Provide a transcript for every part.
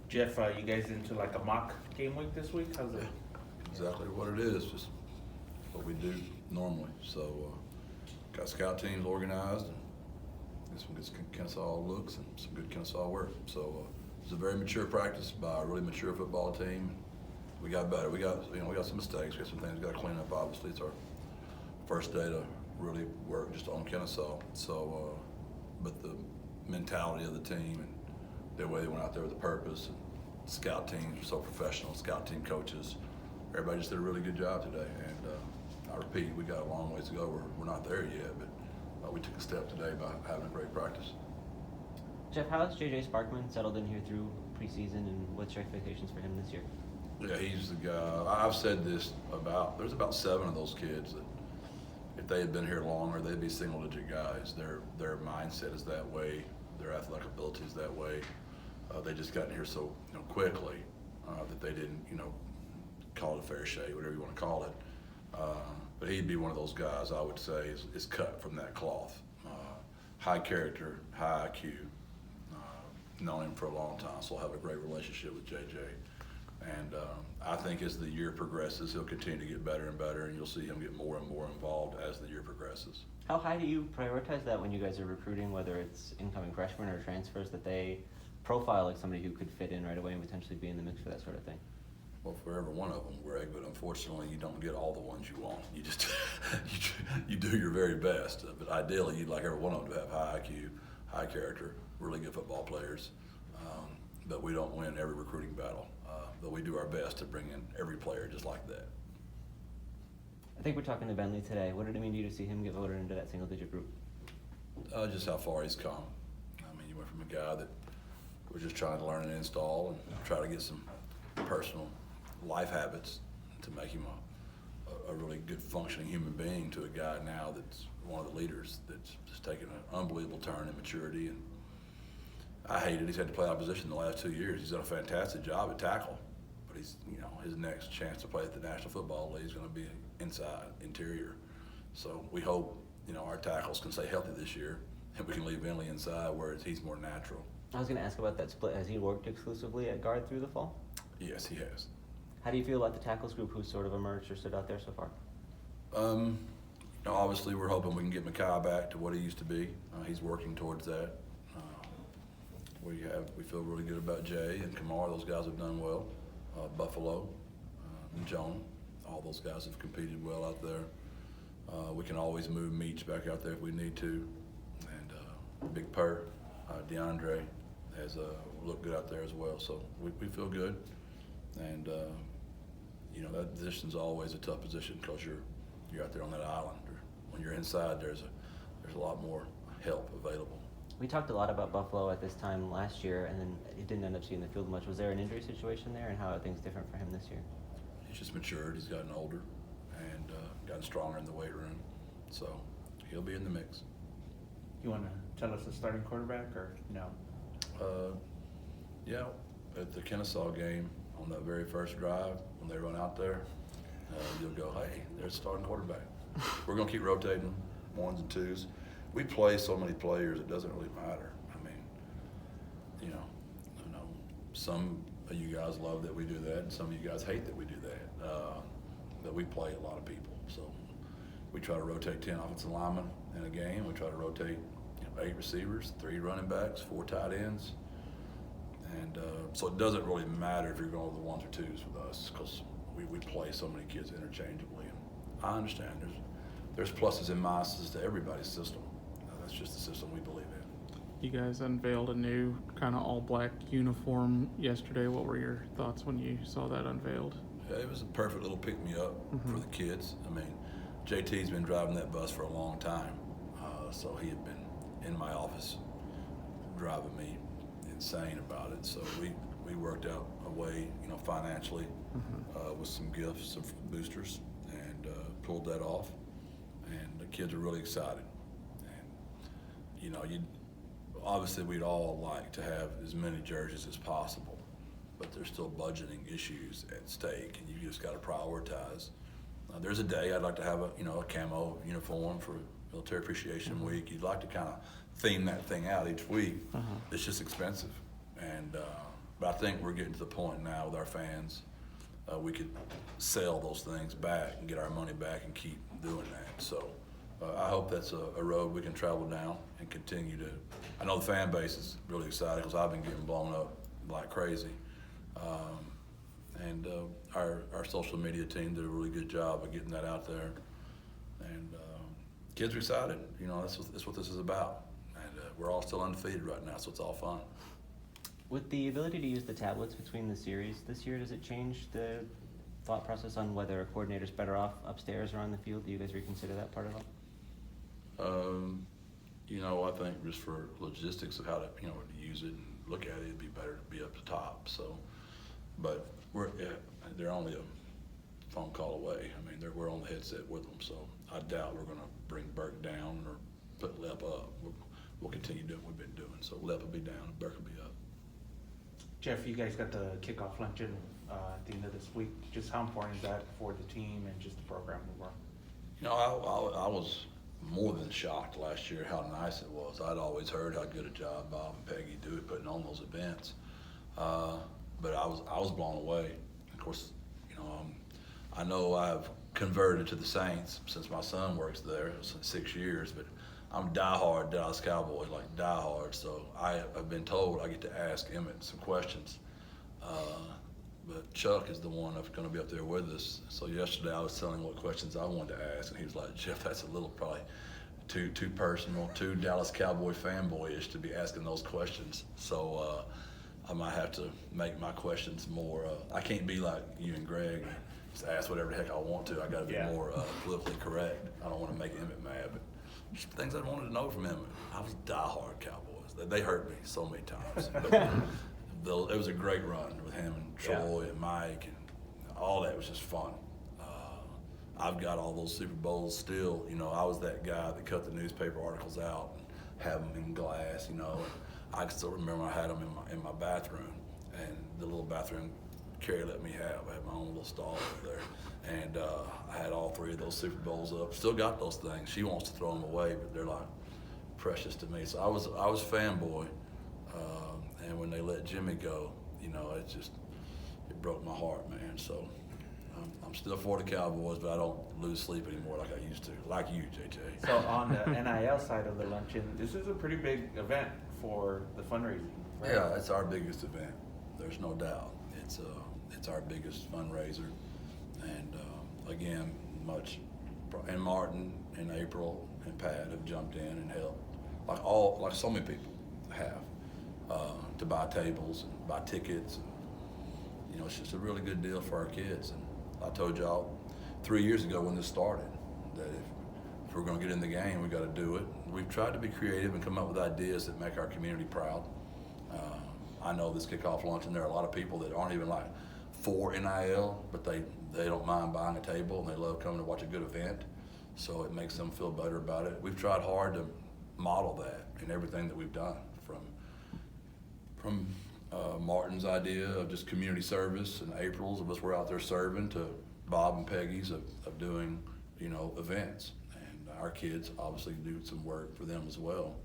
Jeff, you guys into like a mock game week this week? How's it? Exactly what it is, just what we do normally. So, got scout teams organized, and get some good Kennesaw looks and some good Kennesaw work. So, it's a very mature practice by a really mature football team. We got better. We got some mistakes. We got some things we got to clean up. Obviously, it's our first day to really work just on Kennesaw. So, but the mentality of the team and the way they went out there with a purpose, and scout teams are so professional. Scout team coaches, everybody just did a really good job today. And I repeat, we got a long ways to go. We're not there yet, but we took a step today by having a great practice. Jeff, how has J.J. Sparkman settled in here through preseason, and what's your expectations for him this year? Yeah, he's the guy. I've said this there's about 7 of those kids that if they had been here longer, they'd be single-digit guys. Their mindset is that way. Their athletic ability is that way. They just got in here so quickly that they didn't call it a fair shake, whatever you want to call it. But he'd be one of those guys I would say is cut from that cloth. High character, high IQ. Known him for a long time, so I'll have a great relationship with JJ. And I think as the year progresses, he'll continue to get better and better, and you'll see him get more and more involved as the year progresses. How high do you prioritize that when you guys are recruiting, whether it's incoming freshmen or transfers, that they profile like somebody who could fit in right away and potentially be in the mix for that sort of thing? Well, for every one of them, Greg, but unfortunately, you don't get all the ones you want. You just you do your very best. But ideally, you'd like every one of them to have high IQ, high character, really good football players. But we don't win every recruiting battle. But we do our best to bring in every player just like that. I think we're talking to Bentley today. What did it mean to you to see him get voted into that single-digit group? Just how far he's come. I mean, you went from a guy that was just trying to learn and install and try to get some personal life habits to make him a really good functioning human being, to a guy now that's one of the leaders that's just taken an unbelievable turn in maturity. And I hate it. He's had to play out of position the last 2 years. He's done a fantastic job at tackle, but he's his next chance to play at the National Football League is going to be inside, interior. So we hope our tackles can stay healthy this year, and we can leave Bentley inside where he's more natural. I was going to ask about that split. Has he worked exclusively at guard through the fall? Yes, he has. How do you feel about the tackles group who's sort of emerged or stood out there so far? Obviously, we're hoping we can get Mekhi back to what he used to be. He's working towards that. We feel really good about Jay and Kamar. Those guys have done well. Buffalo and Jonah, all those guys have competed well out there. We can always move Meach back out there if we need to. And Big Purr, DeAndre has looked good out there as well. So we feel good. And that position's always a tough position because you're out there on that island. When you're inside, there's a lot more help available. We talked a lot about Buffalo at this time last year, and then he didn't end up seeing the field much. Was there an injury situation there, and how are things different for him this year? He's just matured. He's gotten older and gotten stronger in the weight room. So he'll be in the mix. You want to tell us the starting quarterback or no? Yeah, at the Kennesaw game on that very first drive, when they run out there, you'll go, hey, there's the starting quarterback. We're going to keep rotating 1s and 2s. We play so many players, it doesn't really matter. I mean, I know some of you guys love that we do that, and some of you guys hate that we do that. But we play a lot of people, so we try to rotate 10 offensive linemen in a game. We try to rotate 8 receivers, 3 running backs, 4 tight ends, and so it doesn't really matter if you're going with the 1s or 2s with us, because we play so many kids interchangeably. And I understand there's pluses and minuses to everybody's system. That's just the system we believe in. You guys unveiled a new kind of all-black uniform yesterday. What were your thoughts when you saw that unveiled? Yeah, it was a perfect little pick-me-up for the kids. I mean, JT's been driving that bus for a long time, so he had been in my office driving me insane about it. So we worked out a way, financially with some gifts, some boosters, and pulled that off. And the kids are really excited. Obviously we'd all like to have as many jerseys as possible, but there's still budgeting issues at stake, and you just got to prioritize. There's a day I'd like to have a camo uniform for Military Appreciation Week. You'd like to kind of theme that thing out each week. It's just expensive, and But I think we're getting to the point now with our fans, we could sell those things back and get our money back and keep doing that. So I hope that's a road we can travel down and continue to. I know the fan base is really excited because I've been getting blown up like crazy. And our social media team did a really good job of getting that out there. And kids are excited. You know, that's what this is about. And we're all still undefeated right now, so it's all fun. With the ability to use the tablets between the series this year, does it change the thought process on whether a coordinator's better off upstairs or on the field? Do you guys reconsider that part at all? You know, I think just for logistics of how to, you know, to use it and look at it, it'd be better to be up the top. So, but they're only a phone call away. I mean, we're on the headset with them, so I doubt we're going to bring Burke down or put Lep up. We'll continue doing what we've been doing. So Lep will be down and Burke will be up. Jeff, you guys got the kickoff luncheon at the end of this week. Just how important is that for the team and just the program overall? You know, I was more than shocked last year how nice it was. I'd always heard how good a job Bob and Peggy do at putting on those events, but I was blown away. Of course, you know, I know I've converted to the Saints since my son works there since 6 years, but I'm diehard Dallas Cowboy, like diehard. So I have been told I get to ask Emmett some questions. But Chuck is the one that's going to be up there with us. So yesterday I was telling him what questions I wanted to ask, and he was like, "Jeff, that's a little probably too personal, too Dallas Cowboy fanboyish to be asking those questions." So I might have to make my questions more. I can't be like you and Greg, just ask whatever the heck I want to. I got to be more politically correct. I don't want to make Emmett mad, but just things I wanted to know from Emmett. I was diehard Cowboys. They hurt me so many times. But it was a great run with him and Troy and Mike, and all that was just fun. I've got all those Super Bowls still. You know, I was that guy that cut the newspaper articles out and have them in glass. You know, I can still remember I had them in my bathroom, and the little bathroom Carrie let me have. I had my own little stall over there, and I had all 3 of those Super Bowls up. Still got those things. She wants to throw them away, but they're like precious to me. So I was fanboy. And when they let Jimmy go, you know, it broke my heart, man. So I'm still for the Cowboys, but I don't lose sleep anymore like I used to, like you, JJ. So on the NIL side of the luncheon, this is a pretty big event for the fundraising, right? Yeah, it's our biggest event. There's no doubt. It's our biggest fundraiser, and again, and Martin and April and Pat have jumped in and helped, like so many people have. To buy tables and buy tickets. And, you know, it's just a really good deal for our kids. And I told y'all 3 years ago when this started that if we're going to get in the game, we got to do it. We've tried to be creative and come up with ideas that make our community proud. I know this kickoff luncheon, there are a lot of people that aren't even like for NIL, but they don't mind buying a table and they love coming to watch a good event. So it makes them feel better about it. We've tried hard to model that in everything that we've done, from Martin's idea of just community service and April's of us we're out there serving to Bob and Peggy's of doing, you know, events. And our kids obviously do some work for them as well.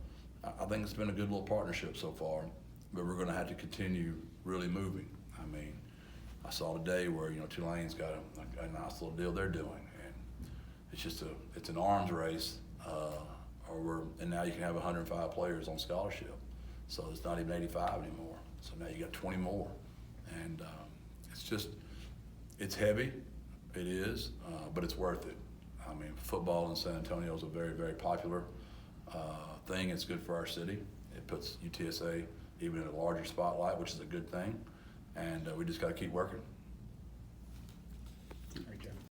I think it's been a good little partnership so far, but we're going to have to continue really moving. I mean, I saw today where, you know, Tulane's got a nice little deal they're doing, and it's an arms race, and now you can have 105 players on scholarship. So it's not even 85 anymore. So now you got 20 more. And it's heavy, it is, but it's worth it. I mean, football in San Antonio is a very, very popular thing. It's good for our city. It puts UTSA even in a larger spotlight, which is a good thing. And we just got to keep working.